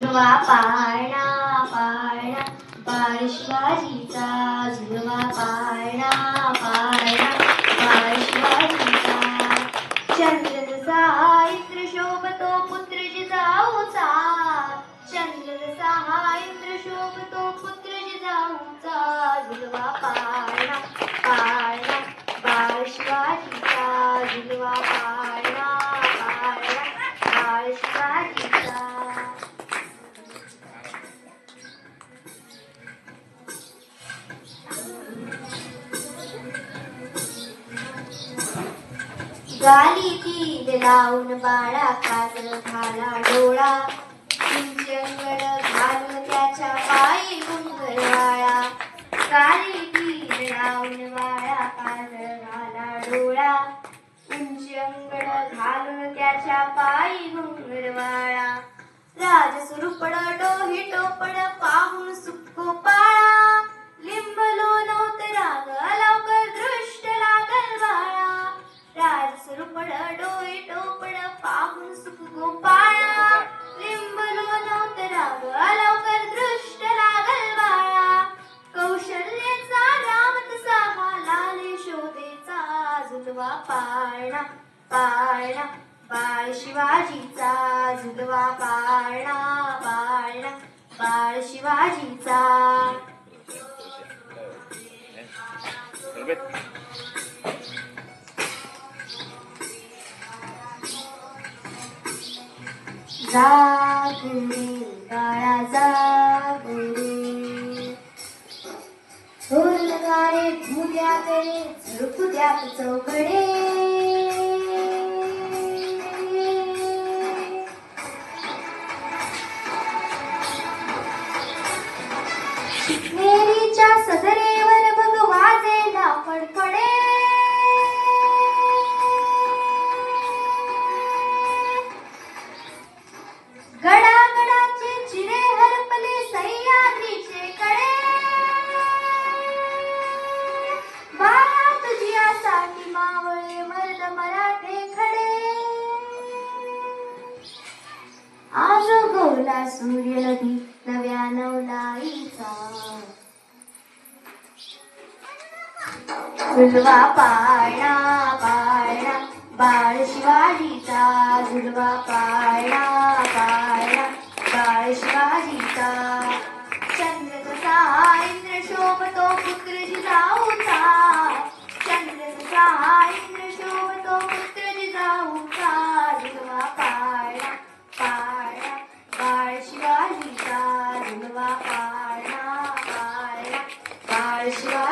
झुलवा पाळणा पाळणा बाळ शिवाजीचा झुलवा पाळणा पाळणा बाळ शिवाजीचा चंद्र जसा इंद्र शोभतो पुत्र जिजाऊचा चंद्र जसा इंद्र शोभतो पुत्र जिजाऊचा झुलवा पाळणा पाळणा बाळ शिवाजीचा झुलवा पाळणा पाळणा बाळ शिवाजीचा गाली तीर लावून बाळा काजळ घाला डोळा अंगड घालून त्याच्या पायी घुंगरवाळा गाली तीर लावून बाळा काजळ घाला डोळा अंगड घालून त्याच्या पायी घुंगरवाळा राज सुरुपड डोही टोपड पाहून सुको पाळा लिंबलो नव्हत राग लवकर दृष्ट लागल बाळा राज सुरुपड डोही टोपड पाहून सुको पाळा लिंबलो नव्हत राग लवकर दृष्ट लागल बाळा कौशल्याचा राम तसा हा लाल शोधेचा झुलवा पाळणा पाळणा बाळ शिवाजीचा झुलवा पाळणा पाळणा बाळ शिवाजीचा जाग रे बाळा जाग रे ढोलगारे भुद्याकडे झुरकुद्यात चौकडे मेरीच्या सदरेवर बघ वाजेला फडफडे गडागडाचे चिरे हरपले सह्याद्रीचे कडे बाळा तुझ्यासाठी मावळे मर्द मराठे खडे आज गोला सूर्य नदी नव्या नवलाईचा झुलवा पाळणा पाळणा बाळ शिवाजीचा झुलवा पाळणा पाळणा बाळ शिवाजीचा चंद्र जसा इंद्र शोभतो पुत्र जिजाऊचा चंद्र जसा इंद्र शोभतो पुत्र जिजाऊचा झुलवा पाळणा पाळणा बाळ शिवाजीचा झुलवा पाळणा पाळणा बाळ शिवाजी